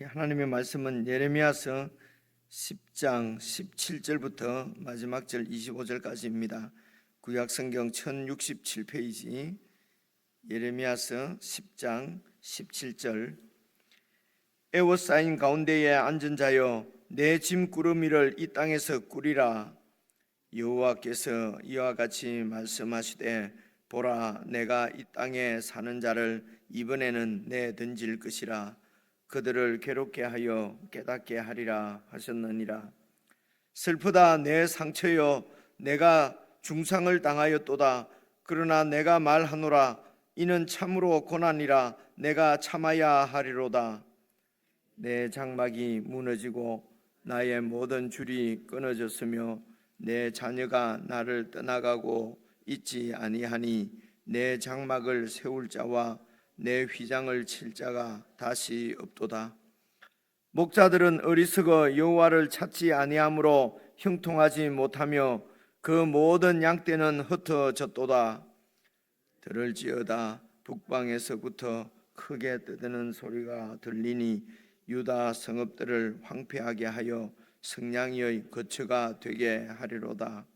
하나님의 말씀은 예레미야서 10장 17절부터 마지막 절 25절까지입니다. 구약성경 1067페이지 예레미야서 10장 17절. 에워싸인 가운데에 앉은 자여, 내 짐꾸러미를 이 땅에서 꾸리라. 여호와께서 이와 같이 말씀하시되, 보라, 내가 이 땅에 사는 자를 이번에는 내던질 것이라. 그들을 괴롭게 하여 깨닫게 하리라 하셨느니라. 슬프다 내 상처여, 내가 중상을 당하였도다. 그러나 내가 말하노라. 이는 참으로 고난이라. 내가 참아야 하리로다. 내 장막이 무너지고 나의 모든 줄이 끊어졌으며 내 자녀가 나를 떠나가고 있지 아니하니 내 장막을 세울 자와 내 휘장을 칠 자가 다시 없도다. 목자들은 어리석어 여호와를 찾지 아니하므로 형통하지 못하며 그 모든 양떼는 흩어졌도다. 들을지어다. 북방에서부터 크게 떠드는 소리가 들리니 유다 성읍들을 황폐하게 하여 성냥이의 거처가 되게 하리로다.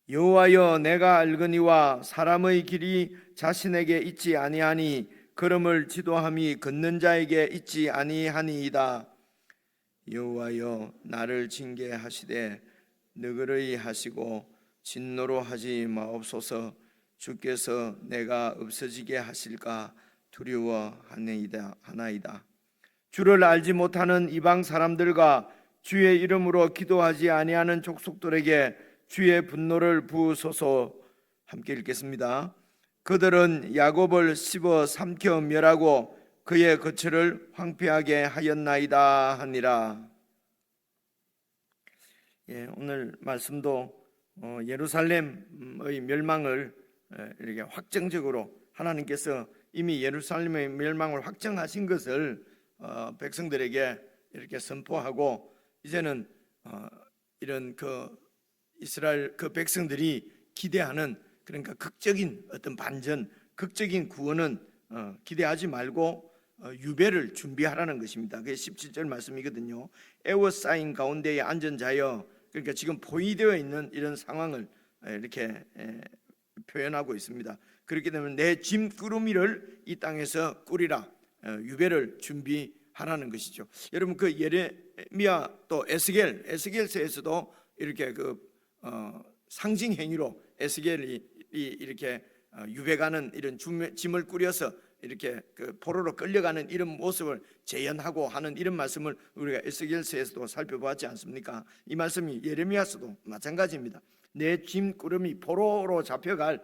여호와여, 내가 알거니와 사람의 길이 자신에게 있지 아니하니 걸음을 지도함이 걷는 자에게 있지 아니하니이다. 여호와여, 나를 징계하시되 너그러이 하시고 진노로 하지 마옵소서. 주께서 내가 없어지게 하실까 두려워하나이다. 주를 알지 못하는 이방 사람들과 주의 이름으로 기도하지 아니하는 족속들에게 주의 분노를 부으소서. 함께 읽겠습니다. 그들은 야곱을 씹어 삼켜 멸하고 그의 거처를 황폐하게 하였나이다 하니라. 오늘 말씀도 예루살렘의 멸망을 이렇게 확정적으로 하나님께서 이미 예루살렘의 멸망을 확정하신 것을 백성들에게 이렇게 선포하고, 이제는 이런 이스라엘 백성들이 기대하는, 그러니까 극적인 어떤 반전, 극적인 구원은 기대하지 말고 유배를 준비하라는 것입니다. 그게 17절 말씀이거든요. 에워싸인 가운데에 앉은 자여, 그러니까 지금 포위되어 있는 이런 상황을 이렇게 표현하고 있습니다. 그렇게 되면 내 짐꾸러미를 이 땅에서 꾸리라, 유배를 준비하라는 것이죠. 여러분, 그 예레미야 또 에스겔서에서도 이렇게 상징 행위로 에스겔이 이렇게 유배가는 이런 짐을 꾸려서 이렇게 포로로 끌려가는 이런 모습을 재현하고 하는 이런 말씀을 우리가 에스겔서에서도 살펴보았지 않습니까? 이 말씀이 예레미야서도 마찬가지입니다. 내 짐꾸러미, 포로로 잡혀갈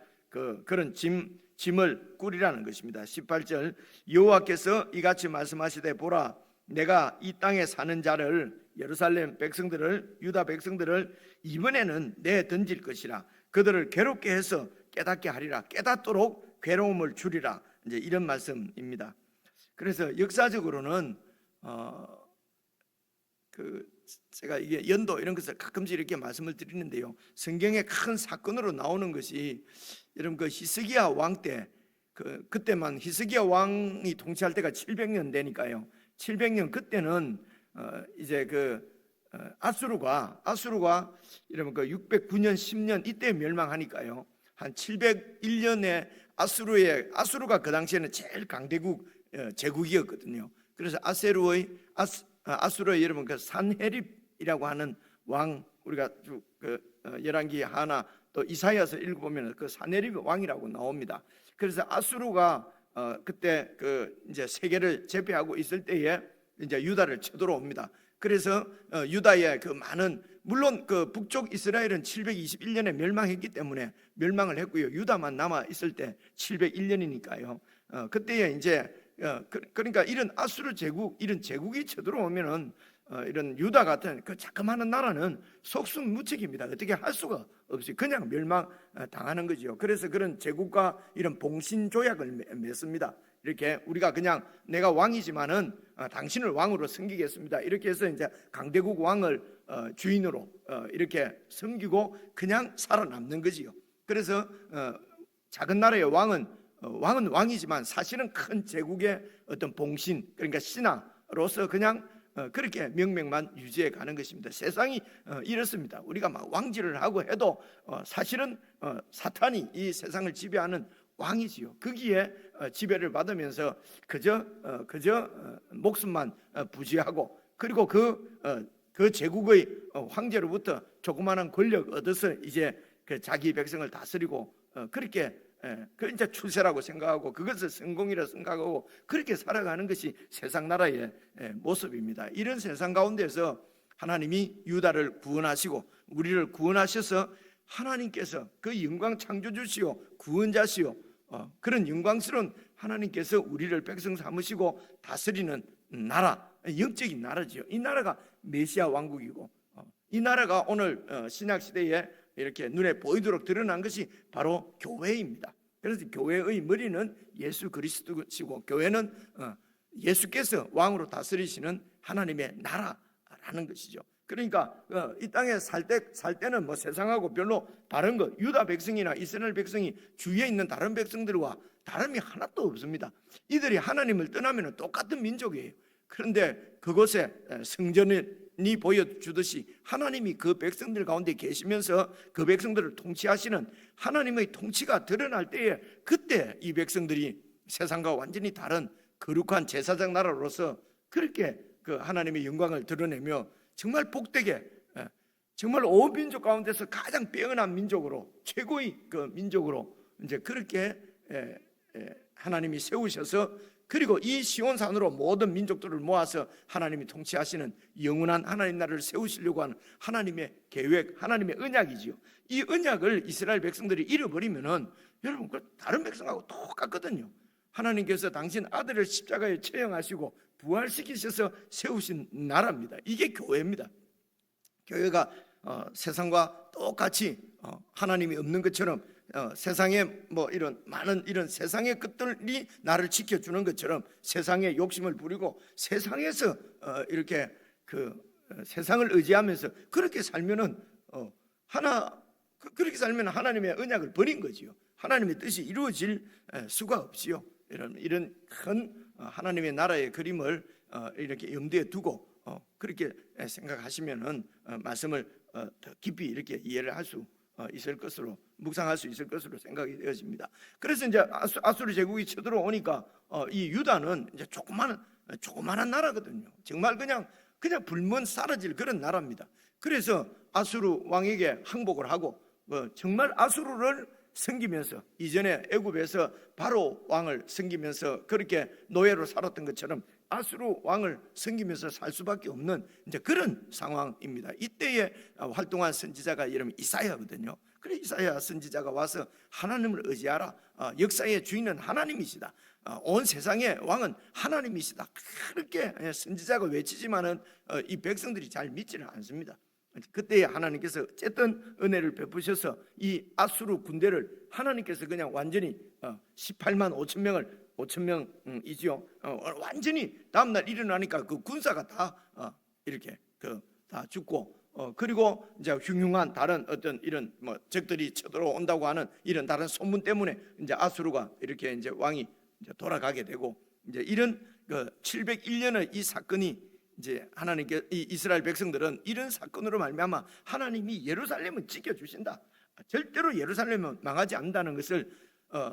그런 짐을 꾸리라는 것입니다. 18절. 여호와께서 이같이 말씀하시되, 보라, 내가 이 땅에 사는 자를, 예루살렘 백성들을, 유다 백성들을 이번에는 내던질 것이라. 그들을 괴롭게 해서 깨닫게 하리라. 깨닫도록 괴로움을 주리라. 이제 이런 말씀입니다. 그래서 역사적으로는 제가 이게 연도 이런 것을 가끔씩 이렇게 말씀을 드리는데요, 성경의 큰 사건으로 나오는 것이, 여러분, 히스기야 왕 때, 그때만 히스기야 왕이 통치할 때가 700년 되니까요. 700년 그때는 이제 아수르가 이러면 609년 10년 이때 멸망하니까요. 한 701년에 아수르가 그 당시에는 제일 강대국 제국이었거든요. 그래서 아수르의 여러분 산헤립이라고 하는 왕, 우리가 열왕기 하나 또 이사야서 읽어보면 산헤립 왕이라고 나옵니다. 그래서 아수르가 그때 이제 세계를 제패하고 있을 때에 이제 유다를 쳐들어옵니다. 그래서 유다의 많은, 물론 북쪽 이스라엘은 721년에 멸망했기 때문에 멸망을 했고요. 유다만 남아 있을 때 701년이니까요. 그때에 이제 그러니까 이런 아수르 제국, 이런 제국이 쳐들어오면은 이런 유다 같은 자그마한 나라는 속수무책입니다. 어떻게 할 수가 없이 그냥 멸망 당하는 거죠. 그래서 그런 제국과 이런 봉신 조약을 맺습니다. 이렇게 우리가 그냥 내가 왕이지만은 당신을 왕으로 섬기겠습니다. 이렇게 해서 이제 강대국 왕을 주인으로 이렇게 섬기고 그냥 살아남는 거지요. 그래서 작은 나라의 왕은 왕이지만 사실은 큰 제국의 어떤 봉신, 그러니까 신하, 나라로서 그냥 그렇게 명맥만 유지해 가는 것입니다. 세상이 이렇습니다. 우리가 막 왕질을 하고 해도 사실은 사탄이 이 세상을 지배하는 왕이지요. 거기에 지배를 받으면서 그저 목숨만 부지하고, 그리고 그 제국의 황제로부터 조그마한 권력 얻어서 이제 그 자기 백성을 다스리고 그렇게 그 이제 출세라고 생각하고 그것을 성공이라 생각하고 그렇게 살아가는 것이 세상 나라의 모습입니다. 이런 세상 가운데서 하나님이 유다를 구원하시고 우리를 구원하셔서 하나님께서 그 영광 창조주시오 구원자시오 그런 영광스러운 하나님께서 우리를 백성 삼으시고 다스리는 나라, 영적인 나라지요. 이 나라가 메시아 왕국이고 이 나라가 오늘 신약 시대에 이렇게 눈에 보이도록 드러난 것이 바로 교회입니다. 그래서 교회의 머리는 예수 그리스도시고 교회는 예수께서 왕으로 다스리시는 하나님의 나라라는 것이죠. 그러니까 이 땅에 살 때는 뭐 세상하고 별로 다른 것, 유다 백성이나 이스라엘 백성이 주위에 있는 다른 백성들과 다름이 하나도 없습니다. 이들이 하나님을 떠나면 똑같은 민족이에요. 그런데 그곳에 성전이 보여주듯이 하나님이 그 백성들 가운데 계시면서 그 백성들을 통치하시는 하나님의 통치가 드러날 때에 그때 이 백성들이 세상과 완전히 다른 거룩한 제사장 나라로서 그렇게 그 하나님의 영광을 드러내며 정말 복되게 정말 온 민족 가운데서 가장 빼어난 민족으로 최고의 그 민족으로 이제 그렇게 하나님이 세우셔서 그리고 이 시온산으로 모든 민족들을 모아서 하나님이 통치하시는 영원한 하나님 나라를 세우시려고 하는 하나님의 계획, 하나님의 언약이지요. 이 언약을 이스라엘 백성들이 잃어버리면은 여러분 그 다른 백성하고 똑같거든요. 하나님께서 당신 아들을 십자가에 처형하시고 부활시키셔서 세우신 나라입니다. 이게 교회입니다. 교회가 세상과 똑같이 하나님이 없는 것처럼 세상에 뭐 이런 많은 이런 세상의 것들이 나를 지켜주는 것처럼 세상의 욕심을 부리고 세상에서 이렇게 그 세상을 의지하면서 그렇게 살면은 그렇게 살면 하나님의 언약을 버린 거지요. 하나님의 뜻이 이루어질 수가 없지요. 이런 큰 하나님의 나라의 그림을 이렇게 염두에 두고 그렇게 생각하시면은 말씀을 더 깊이 이렇게 이해를 할 수 있을 것으로 묵상할 수 있을 것으로 생각이 되어집니다. 그래서 이제 아수르 제국이 쳐들어오니까 이 유다는 이제 조그마한 나라거든요. 정말 그냥 불면 사라질 그런 나라입니다. 그래서 아수르 왕에게 항복을 하고 정말 아수르를 섬기면서 이전에 애굽에서 바로 왕을 섬기면서 그렇게 노예로 살았던 것처럼 아수르 왕을 섬기면서 살 수밖에 없는 이제 그런 상황입니다. 이때에 활동한 선지자가 이름 이사야거든요. 그래 이사야 선지자가 와서 하나님을 의지하라. 역사의 주인은 하나님이시다. 온 세상의 왕은 하나님이시다. 그렇게 선지자가 외치지만은 이 백성들이 잘 믿지는 않습니다. 그때 하나님께서 어쨌든 은혜를 베푸셔서 이 아수르 군대를 하나님께서 그냥 완전히 18만 5천 명이지요. 완전히 다음날 일어나니까 그 군사가 다 이렇게 다 죽고 그리고 이제 흉흉한 다른 어떤 이런 뭐 적들이 쳐들어온다고 하는 이런 다른 소문 때문에 이제 아수르가 이렇게 이제 왕이 이제 돌아가게 되고 이제 이런 그 701년의 이 사건이 이제 하나님께 이 이스라엘 백성들은 이런 사건으로 말미암아 하나님이 예루살렘을 지켜주신다. 절대로 예루살렘은 망하지 않는다는 것을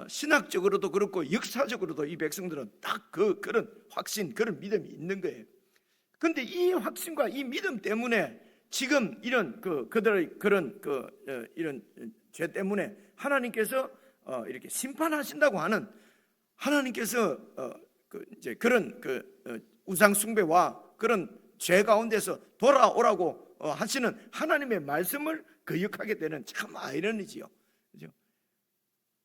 신학적으로도 그렇고 역사적으로도 이 백성들은 딱 그런 확신, 그런 믿음이 있는 거예요. 그런데 이 확신과 이 믿음 때문에 지금 이런 그들의 그런 이런 죄 때문에 하나님께서 이렇게 심판하신다고 하는 하나님께서 이제 그런 우상 숭배와 그런 죄 가운데서 돌아오라고 하시는 하나님의 말씀을 거역하게 되는 참 아이러니지요. 그죠?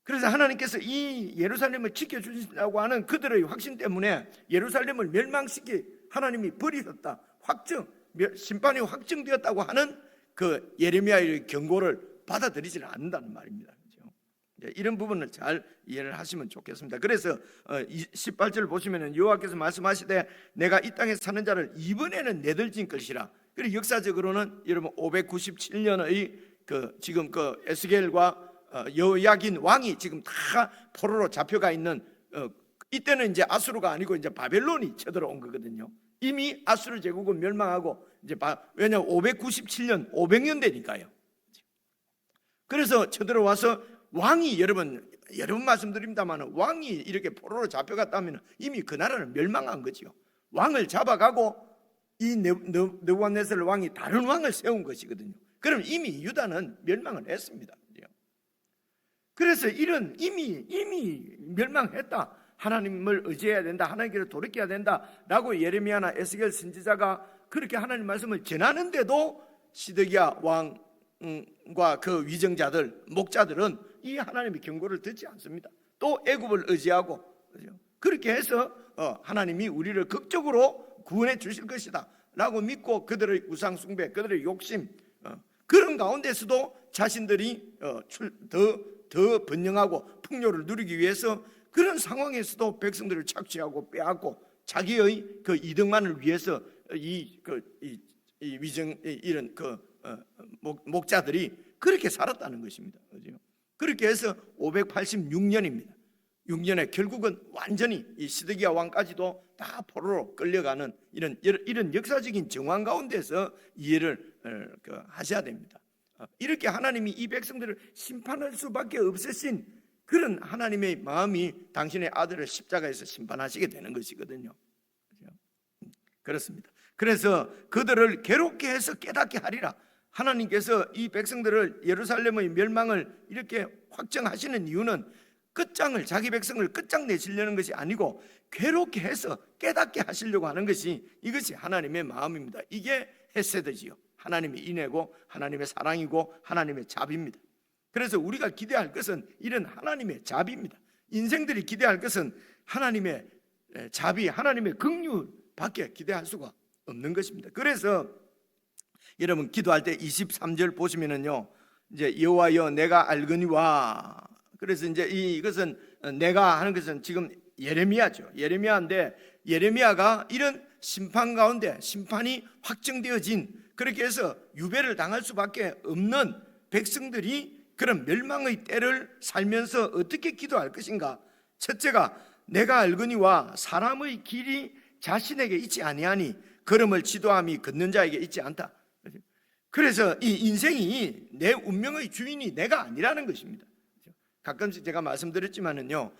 그래서 하나님께서 이 예루살렘을 지켜주신다고 하는 그들의 확신 때문에 예루살렘을 멸망시키 하나님이 버리셨다. 심판이 확정되었다고 하는 그 예레미야의 경고를 받아들이지는 않는다는 말입니다. 이런 부분을 잘 이해를 하시면 좋겠습니다. 그래서 18절 보시면 여호와께서 말씀하시되 내가 이 땅에 사는 자를 이번에는 내들진 것이라. 그리고 역사적으로는 여러분 597년의 지금 에스겔과 여호야긴 왕이 지금 다 포로로 잡혀가 있는 이때는 이제 아수르가 아니고 이제 바벨론이 쳐들어온 거거든요. 이미 아수르 제국은 멸망하고 이제 왜냐 597년 500년 되니까요. 그래서 쳐들어와서 왕이 여러분 말씀드립니다만 왕이 이렇게 포로로 잡혀갔다면 이미 그 나라는 멸망한 거죠. 왕을 잡아가고 이 느부갓네살 왕이 다른 왕을 세운 것이거든요. 그럼 이미 유다는 멸망을 했습니다. 그래서 이런 이미 멸망했다. 하나님을 의지해야 된다. 하나님께로 돌이켜야 된다라고 예레미야나 에스겔 선지자가 그렇게 하나님 말씀을 전하는데도 시드기야 왕과 그 위정자들, 목자들은 이 하나님의 경고를 듣지 않습니다. 또 애굽을 의지하고 그렇게 해서 하나님이 우리를 극적으로 구원해 주실 것이다 라고 믿고 그들의 우상 숭배, 그들의 욕심, 그런 가운데서도 자신들이 더 번영하고 풍요를 누리기 위해서 그런 상황에서도 백성들을 착취하고 빼앗고 자기의 그 이득만을 위해서 이런 목자들이 그렇게 살았다는 것입니다. 그렇게 해서 586년입니다. 6년에 결국은 완전히 이 시드기야 왕까지도 다 포로로 끌려가는 이런 역사적인 정황 가운데서 이해를 하셔야 됩니다. 이렇게 하나님이 이 백성들을 심판할 수밖에 없으신 그런 하나님의 마음이 당신의 아들을 십자가에서 심판하시게 되는 것이거든요. 그렇습니다. 그래서 그들을 괴롭게 해서 깨닫게 하리라. 하나님께서 이 백성들을 예루살렘의 멸망을 이렇게 확정하시는 이유는 끝장을 자기 백성을 끝장내시려는 것이 아니고 괴롭게 해서 깨닫게 하시려고 하는 것이 이것이 하나님의 마음입니다. 이게 헤세드지요. 하나님의 인애고 하나님의 사랑이고 하나님의 자비입니다. 그래서 우리가 기대할 것은 이런 하나님의 자비입니다. 인생들이 기대할 것은 하나님의 자비, 하나님의 긍휼밖에 기대할 수가 없는 것입니다. 그래서 여러분 기도할 때 23절 보시면은요, 이제 여호와여 내가 알거니와, 그래서 이제 이것은 내가 하는 것은 지금 예레미야죠. 예레미야인데 예레미야가 이런 심판 가운데 심판이 확정되어진, 그렇게 해서 유배를 당할 수밖에 없는 백성들이 그런 멸망의 때를 살면서 어떻게 기도할 것인가? 첫째가 내가 알거니와 사람의 길이 자신에게 있지 아니하니 걸음을 지도함이 걷는 자에게 있지 않다. 그래서 이 인생이 내 운명의 주인이 내가 아니라는 것입니다. 가끔씩 제가 말씀드렸지만은요,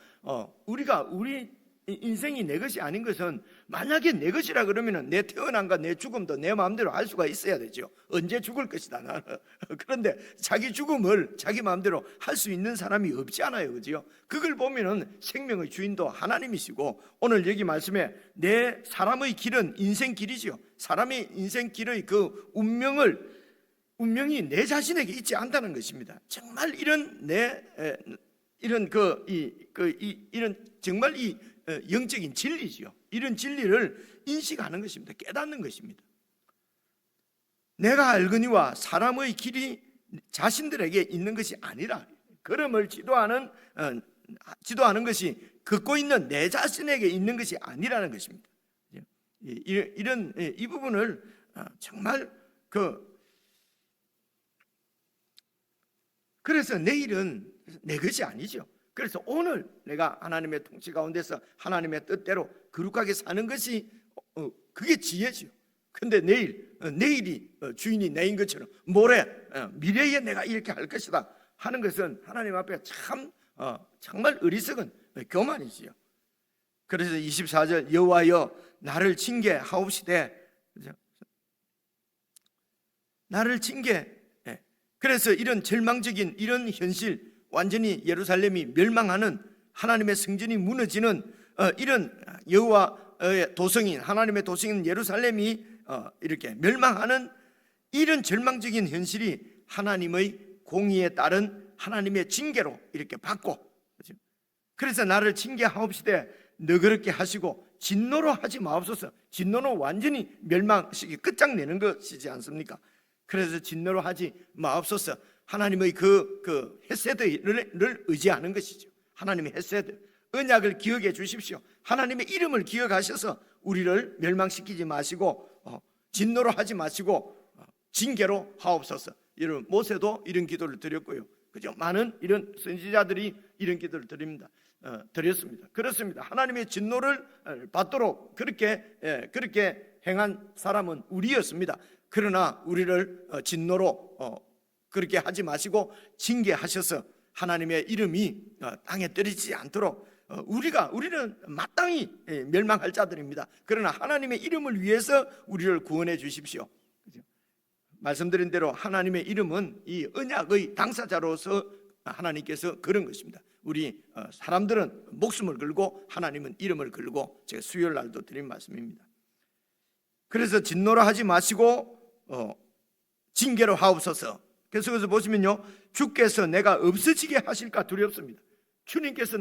우리 인생이 내 것이 아닌 것은 만약에 내 것이라 그러면은 내 태어남과 내 죽음도 내 마음대로 할 수가 있어야 되죠. 언제 죽을 것이다 나는. 그런데 자기 죽음을 자기 마음대로 할 수 있는 사람이 없지 않아요, 그죠? 그걸 보면은 생명의 주인도 하나님이시고, 오늘 여기 말씀에 내 사람의 길은 인생 길이죠. 사람의 인생 길의 그 운명이 내 자신에게 있지 않다는 것입니다. 정말 이런 정말 이 영적인 진리지요. 이런 진리를 인식하는 것입니다. 깨닫는 것입니다. 내가 알거니와 사람의 길이 자신들에게 있는 것이 아니라 걸음을 지도하는 것이 걷고 있는 내 자신에게 있는 것이 아니라는 것입니다. 이 부분을 정말 그래서 내일은 내 것이 아니죠. 그래서 오늘 내가 하나님의 통치 가운데서 하나님의 뜻대로 거룩하게 사는 것이 그게 지혜죠. 근데 내일이 주인이 내인 것처럼 모레 미래에 내가 이렇게 할 것이다 하는 것은 하나님 앞에 정말 어리석은 교만이지요. 그래서 24절 여호와여 나를 징계하옵시되, 나를 징계. 그래서 이런 절망적인 이런 현실, 완전히 예루살렘이 멸망하는, 하나님의 성전이 무너지는 이런 여호와의 도성인, 하나님의 도성인 예루살렘이 이렇게 멸망하는 이런 절망적인 현실이 하나님의 공의에 따른 하나님의 징계로 이렇게 받고, 그래서 나를 징계하옵시되 너그럽게 하시고 진노로 하지 마옵소서. 진노는 완전히 멸망시키 끝장내는 것이지 않습니까? 그래서 진노로 하지 마옵소서. 하나님의 그 헤세드를 의지하는 것이죠. 하나님의 헤세드, 언약을 기억해 주십시오. 하나님의 이름을 기억하셔서 우리를 멸망시키지 마시고 진노로 하지 마시고 징계로 하옵소서. 이런 모세도 이런 기도를 드렸고요. 그죠? 많은 이런 선지자들이 이런 기도를 드렸습니다. 그렇습니다. 하나님의 진노를 받도록 그렇게 행한 사람은 우리였습니다. 그러나 우리를 진노로 그렇게 하지 마시고 징계하셔서 하나님의 이름이 땅에 떨어지지 않도록 우리는 마땅히 멸망할 자들입니다. 그러나 하나님의 이름을 위해서 우리를 구원해 주십시오. 말씀드린 대로 하나님의 이름은 이 언약의 당사자로서 하나님께서 그런 것입니다. 우리 사람들은 목숨을 걸고 하나님은 이름을 걸고, 제가 수요일 날도 드린 말씀입니다. 그래서 진노로 하지 마시고 징계로 하옵소서. 계속해서 보시면요, 주께서 내가 없어지게 하실까 두렵습니다. 주님께서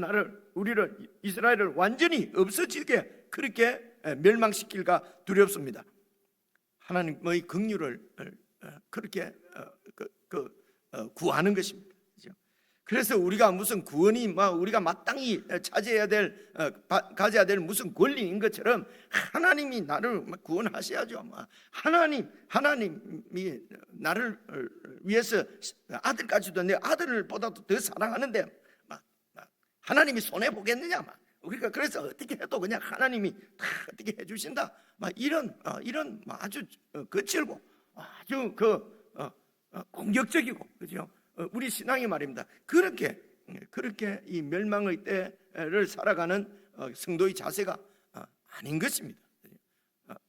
우리를 이스라엘을 완전히 없어지게 그렇게 멸망시킬까 두렵습니다. 하나님의 긍휼을 그렇게 구하는 것입니다. 그래서 우리가 무슨 구원이 우리가 마땅히 가져야 될 무슨 권리인 것처럼 하나님이 나를 구원하셔야죠. 하나님이 나를 위해서 아들까지도 내 아들보다도 더 사랑하는데 하나님이 손해 보겠느냐? 우리가 그래서 어떻게 해도 그냥 하나님이 다 어떻게 해주신다. 이런 아주 거칠고 아주 공격적이고, 그죠? 우리 신앙이 말입니다. 그렇게 이 멸망의 때를 살아가는 성도의 자세가 아닌 것입니다.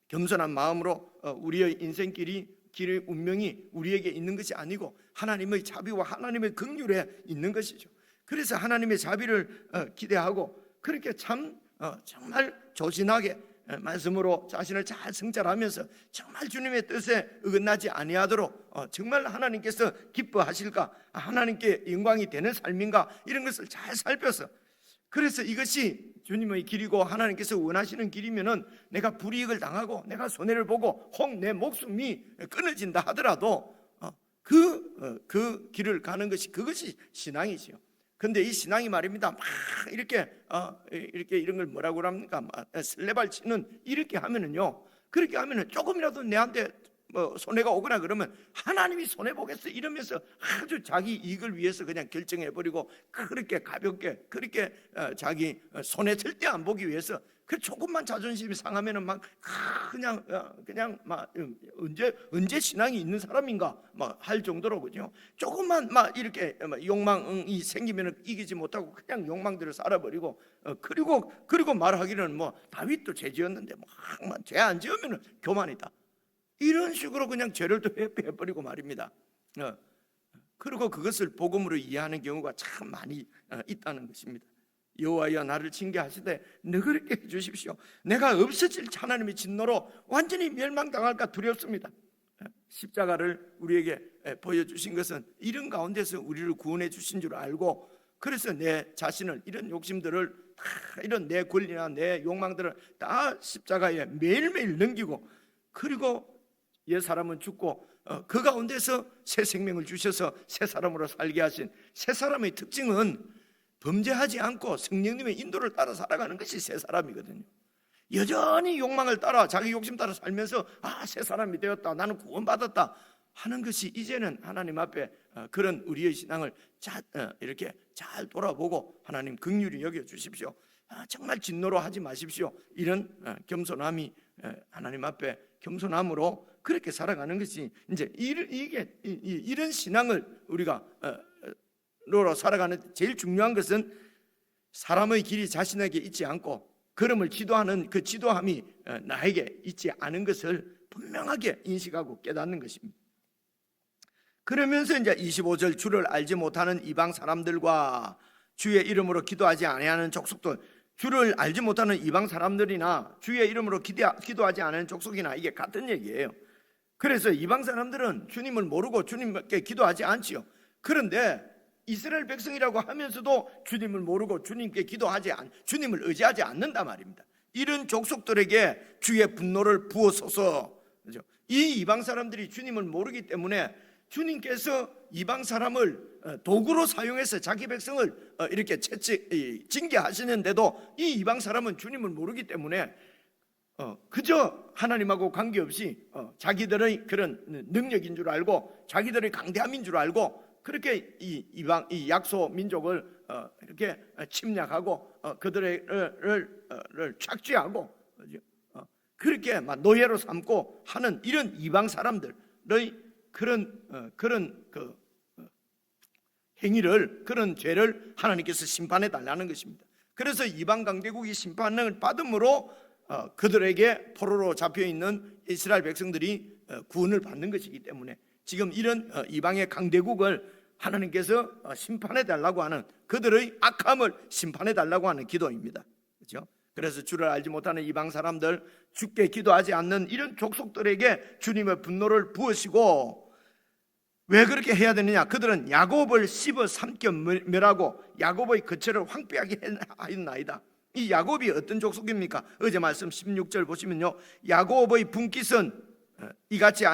겸손한 마음으로 우리의 인생길의 운명이 우리에게 있는 것이 아니고 하나님의 자비와 하나님의 긍휼에 있는 것이죠. 그래서 하나님의 자비를 기대하고 그렇게 정말 조신하게 말씀으로 자신을 잘 성찰하면서 정말 주님의 뜻에 어긋나지 아니하도록 정말 하나님께서 기뻐하실까, 하나님께 영광이 되는 삶인가, 이런 것을 잘 살펴서, 그래서 이것이 주님의 길이고 하나님께서 원하시는 길이면은 내가 불이익을 당하고 내가 손해를 보고 혹 내 목숨이 끊어진다 하더라도 그 길을 가는 것이, 그것이 신앙이지요. 근데 이 신앙이 말입니다, 막 이렇게 이런 걸 뭐라고 합니까? 설레발 치는 이렇게 하면은요, 그렇게 하면은 조금이라도 내한테 손해가 오거나 그러면 하나님이 손해 보겠어 이러면서 아주 자기 이익을 위해서 그냥 결정해 버리고, 그렇게 가볍게 그렇게 자기 손해 절대 안 보기 위해서 그 조금만 자존심이 상하면은 그냥 언제 신앙이 있는 사람인가 할 정도로, 그죠? 조금만 이렇게 욕망이 생기면은 이기지 못하고 그냥 욕망대로 살아버리고, 그리고 말하기는 다윗도 죄 지었는데 죄 안 지으면은 교만이다, 이런 식으로 그냥 죄를 또 회피해버리고 말입니다. 그리고 그것을 복음으로 이해하는 경우가 참 많이 있다는 것입니다. 여호와여 나를 징계하시되 너그럽게 해주십시오. 내가 없어질 하나님의 진노로 완전히 멸망당할까 두렵습니다. 십자가를 우리에게 보여주신 것은 이런 가운데서 우리를 구원해 주신 줄 알고, 그래서 내 자신을, 이런 욕심들을 다, 이런 내 권리나 내 욕망들을 다 십자가에 매일매일 넘기고, 그리고 옛 사람은 죽고 그 가운데서 새 생명을 주셔서 새 사람으로 살게 하신, 새 사람의 특징은 범죄하지 않고 성령님의 인도를 따라 살아가는 것이 새 사람이거든요. 여전히 욕망을 따라, 자기 욕심 따라 살면서 새 사람이 되었다, 나는 구원받았다 하는 것이, 이제는 하나님 앞에 그런 우리의 신앙을 이렇게 잘 돌아보고 하나님 긍휼히 여겨주십시오, 정말 진노로 하지 마십시오, 이런 겸손함이 하나님 앞에 겸손함으로 그렇게 살아가는 것이, 이제 이런 신앙을 우리가 로로 살아가는 제일 중요한 것은 사람의 길이 자신에게 있지 않고 걸음을 지도하는 그 지도함이 나에게 있지 않은 것을 분명하게 인식하고 깨닫는 것입니다. 그러면서 이제 25절, 주를 알지 못하는 이방 사람들과 주의 이름으로 기도하지 아니하는 족속들, 주를 알지 못하는 이방 사람들이나 주의 이름으로 기도하지 않는 족속이나 이게 같은 얘기예요. 그래서 이방 사람들은 주님을 모르고 주님께 기도하지 않지요. 그런데 이스라엘 백성이라고 하면서도 주님을 모르고 주님께 주님을 의지하지 않는단 말입니다. 이런 족속들에게 주의 분노를 부어서서, 그렇죠? 이 이방 사람들이 주님을 모르기 때문에 주님께서 이방 사람을 도구로 사용해서 자기 백성을 이렇게 징계하시는데도 이 이방 사람은 주님을 모르기 때문에 그저 하나님하고 관계없이 자기들의 그런 능력인 줄 알고 자기들의 강대함인 줄 알고 그렇게 이 약소 민족을 이렇게 침략하고 그들을 착취하고 그렇게 막 노예로 삼고 하는 이런 이방 사람들의 그런 행위를, 그런 죄를 하나님께서 심판해 달라는 것입니다. 그래서 이방 강대국이 심판을 받음으로 그들에게 포로로 잡혀 있는 이스라엘 백성들이 구원을 받는 것이기 때문에 지금 이런 이방의 강대국을 하나님께서 심판해 달라고 하는, 그들의 악함을 심판해 달라고 하는 기도입니다. 그렇죠? 그래서 주를 알지 못하는 이방 사람들, 주께 기도하지 않는 이런 족속들에게 주님의 분노를 부으시고, 왜 그렇게 해야 되느냐? 그들은 야곱을 씹어 삼켜 멸하고 야곱의 거처를 황폐하게 하였나이다. 이 야곱이 어떤 족속입니까? 어제 말씀 16절 보시면요, 야곱의 분깃은 이같이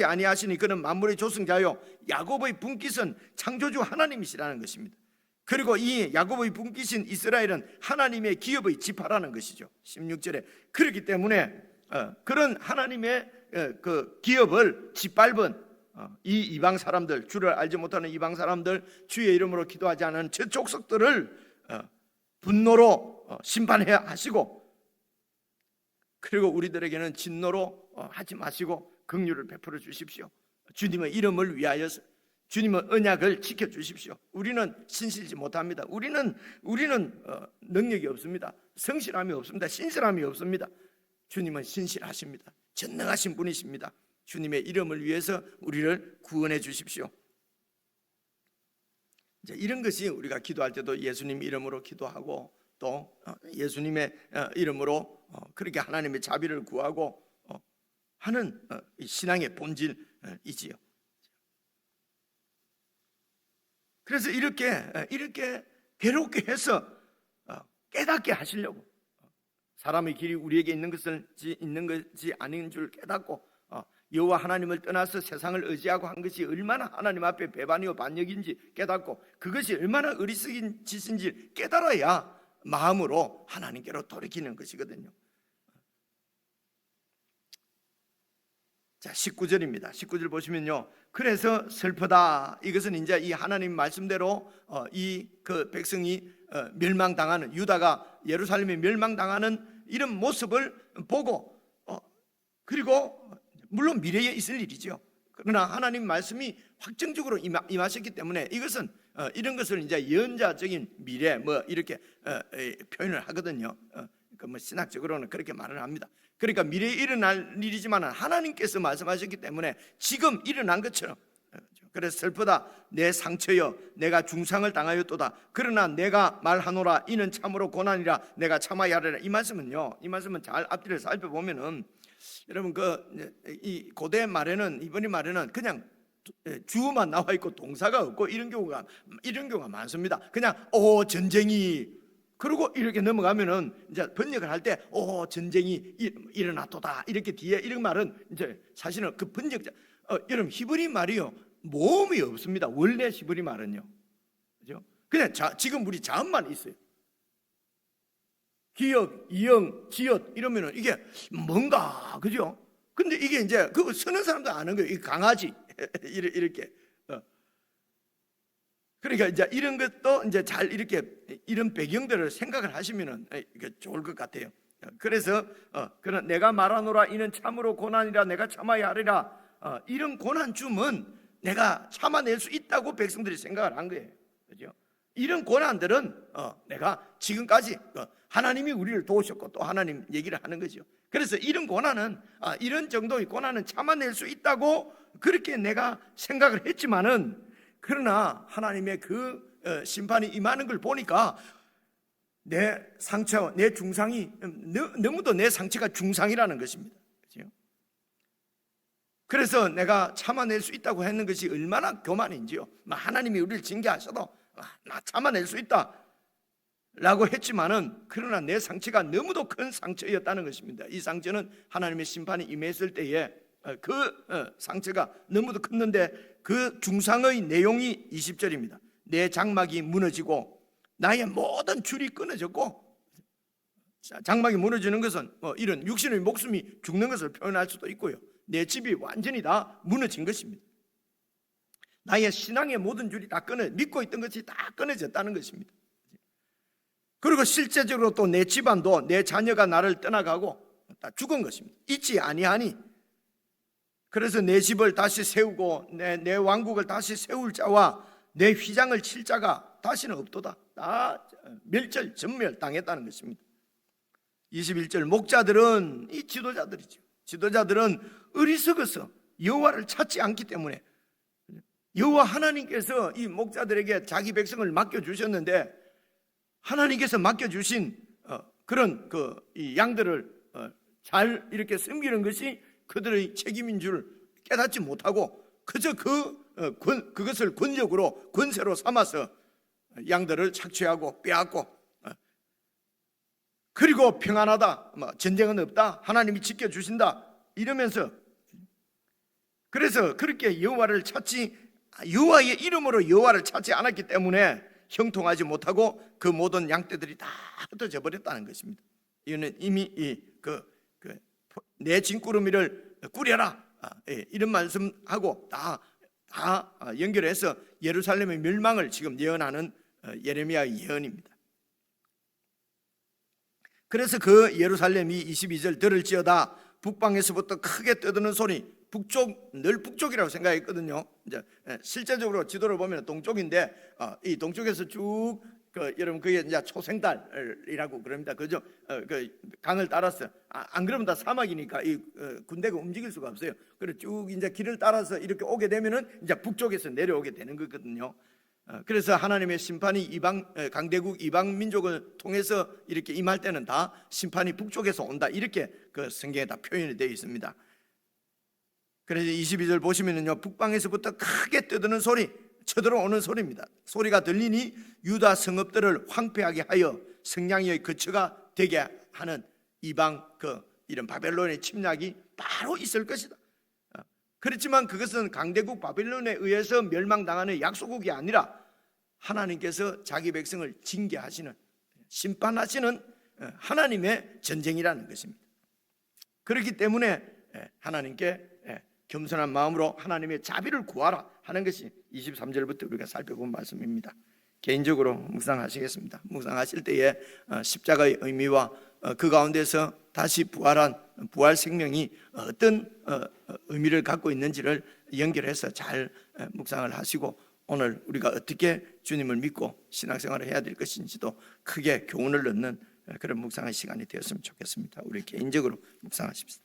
아니하시니 그는 만물의 조승자요, 야곱의 분깃은 창조주 하나님이시라는 것입니다. 그리고 이 야곱의 분깃인 이스라엘은 하나님의 기업의 지파라는 것이죠. 16절에. 그렇기 때문에 그런 하나님의 그 기업을 짓밟은 이 이방 사람들, 주를 알지 못하는 이방 사람들, 주의 이름으로 기도하지 않은 저 족속들을 분노로 심판해야 하시고, 그리고 우리들에게는 진노로 하지 마시고 긍휼을 베풀어 주십시오. 주님의 이름을 위하여서 주님의 언약을 지켜주십시오. 우리는 신실지 못합니다. 우리는 능력이 없습니다. 성실함이 없습니다. 신실함이 없습니다. 주님은 신실하십니다. 전능하신 분이십니다. 주님의 이름을 위해서 우리를 구원해 주십시오. 이제 이런 것이 우리가 기도할 때도 예수님 이름으로 기도하고, 또 예수님의 이름으로 그렇게 하나님의 자비를 구하고 하는 신앙의 본질이지요. 그래서 이렇게 괴롭게 해서 깨닫게 하시려고, 사람의 길이 우리에게 있는 것이 아닌 줄 깨닫고, 여호와 하나님을 떠나서 세상을 의지하고 한 것이 얼마나 하나님 앞에 배반이요 반역인지 깨닫고, 그것이 얼마나 어리석인 짓인지 깨달아야 마음으로 하나님께로 돌이키는 것이거든요. 자, 19절입니다. 19절 보시면요, 그래서 슬프다. 이것은 이제 이 하나님 말씀대로 이 그 백성이 멸망당하는, 유다가 예루살렘이 멸망당하는 이런 모습을 보고, 그리고 물론 미래에 있을 일이죠. 그러나 하나님 말씀이 확정적으로 임하셨기 때문에 이것은 이런 것을 이제 연자적인 미래 뭐 이렇게 표현을 하거든요. 그 뭐 신학적으로는 그렇게 말을 합니다. 그러니까 미래에 일어날 일이지만 하나님께서 말씀하셨기 때문에 지금 일어난 것처럼. 그래서 슬프다 내 상처여, 내가 중상을 당하였도다. 그러나 내가 말하노라 이는 참으로 고난이라, 내가 참아야 하리라. 이 말씀은요, 이 말씀은 잘 앞뒤를 살펴보면은, 여러분 이 고대 말에는, 이번이 말에는 그냥 주어만 나와 있고 동사가 없고 이런 경우가 많습니다. 그냥 전쟁이, 그리고 이렇게 넘어가면은 이제 번역을 할 때 전쟁이 일어났도다 이렇게 뒤에 이런 말은 이제 사실은 그 번역자, 여러분 히브리 말이요 모음이 없습니다. 원래 히브리 말은요, 그죠? 그냥 지금 우리 자음만 있어요. 기역, 이영, 지읒 이러면은 이게 뭔가, 그죠? 근데 이게 이제 그거 쓰는 사람도 아는 거예요. 이 강아지 이렇게. 그러니까 이제 이런 것도 이제 잘 이렇게 이런 배경들을 생각을 하시면은 이게 좋을 것 같아요. 그래서 그런 내가 말하노라 이는 참으로 고난이라, 내가 참아야 하리라, 이런 고난쯤은 내가 참아낼 수 있다고 백성들이 생각을 한 거예요. 그죠? 이런 고난들은 내가 지금까지 하나님이 우리를 도우셨고 또 하나님 얘기를 하는 거죠. 그래서 이런 고난은, 이런 정도의 고난은 참아낼 수 있다고 그렇게 내가 생각을 했지만은, 그러나 하나님의 그 심판이 임하는 걸 보니까 내 상처, 내 중상이 너무도 내 상처가 중상이라는 것입니다. 그렇죠? 그래서 내가 참아낼 수 있다고 했는 것이 얼마나 교만인지요. 하나님이 우리를 징계하셔도 나 참아낼 수 있다 라고 했지만은, 그러나 내 상처가 너무도 큰 상처였다는 것입니다. 이 상처는 하나님의 심판이 임했을 때에 그 상처가 너무도 컸는데, 그 중상의 내용이 20절입니다. 내 장막이 무너지고 나의 모든 줄이 끊어졌고, 장막이 무너지는 것은 이런 육신의 목숨이 죽는 것을 표현할 수도 있고요, 내 집이 완전히 다 무너진 것입니다. 나의 신앙의 모든 줄이 다 믿고 있던 것이 다 끊어졌다는 것입니다. 그리고 실제적으로 또 내 집안도, 내 자녀가 나를 떠나가고 다 죽은 것입니다. 있지 아니하니. 그래서 내 집을 다시 세우고 내 왕국을 다시 세울 자와 내 휘장을 칠 자가 다시는 없도다. 다 멸절 전멸 당했다는 것입니다. 21절 목자들은 이 지도자들이죠. 지도자들은 어리석어서 여호와를 찾지 않기 때문에 여호와 하나님께서 이 목자들에게 자기 백성을 맡겨주셨는데 하나님께서 맡겨주신 그런 이 양들을 잘 이렇게 섬기는 것이 그들의 책임인 줄 깨닫지 못하고 그저 그것을 권력으로 권세로 삼아서 양들을 착취하고 빼앗고 그리고 평안하다, 전쟁은 없다, 하나님이 지켜주신다 이러면서 그래서 그렇게 여호와를 찾지 여호와의 이름으로 여호와를 찾지 않았기 때문에 형통하지 못하고 그 모든 양떼들이 다 흩어져 버렸다는 것입니다. 이거는 이미 내 진꾸러미를 꾸려라 이런 말씀하고 다 연결해서 예루살렘의 멸망을 지금 예언하는 예레미야의 예언입니다. 그래서 그 예루살렘이 22절 들을지어다 북방에서부터 크게 떠드는 소리, 늘 북쪽이라고 생각했거든요. 이제 실제적으로 지도를 보면 동쪽인데 이 동쪽에서 쭉 여러분 그게 이제 초생달이라고 그럽니다. 그죠? 그 강을 따라서 안 그러면 다 사막이니까 이 군대가 움직일 수가 없어요. 그래서 쭉 이제 길을 따라서 이렇게 오게 되면은 이제 북쪽에서 내려오게 되는 거거든요. 그래서 하나님의 심판이 강대국 이방 민족을 통해서 이렇게 임할 때는 다 심판이 북쪽에서 온다 이렇게 그 성경에 다 표현이 되어 있습니다. 그래서 22절 보시면은요 북방에서부터 크게 떠드는 소리, 쳐들어오는 소리입니다. 소리가 들리니 유다 성읍들을 황폐하게 하여 성량의 거처가 되게 하는 이방 이런 바벨론의 침략이 바로 있을 것이다. 그렇지만 그것은 강대국 바벨론에 의해서 멸망당하는 약소국이 아니라 하나님께서 자기 백성을 징계하시는 심판하시는 하나님의 전쟁이라는 것입니다. 그렇기 때문에 하나님께 겸손한 마음으로 하나님의 자비를 구하라 하는 것이 23절부터 우리가 살펴본 말씀입니다. 개인적으로 묵상하시겠습니다. 묵상하실 때에 십자가의 의미와 그 가운데서 다시 부활한 부활 생명이 어떤 의미를 갖고 있는지를 연결해서 잘 묵상을 하시고 오늘 우리가 어떻게 주님을 믿고 신앙생활을 해야 될 것인지도 크게 교훈을 얻는 그런 묵상의 시간이 되었으면 좋겠습니다. 우리 개인적으로 묵상하십시다.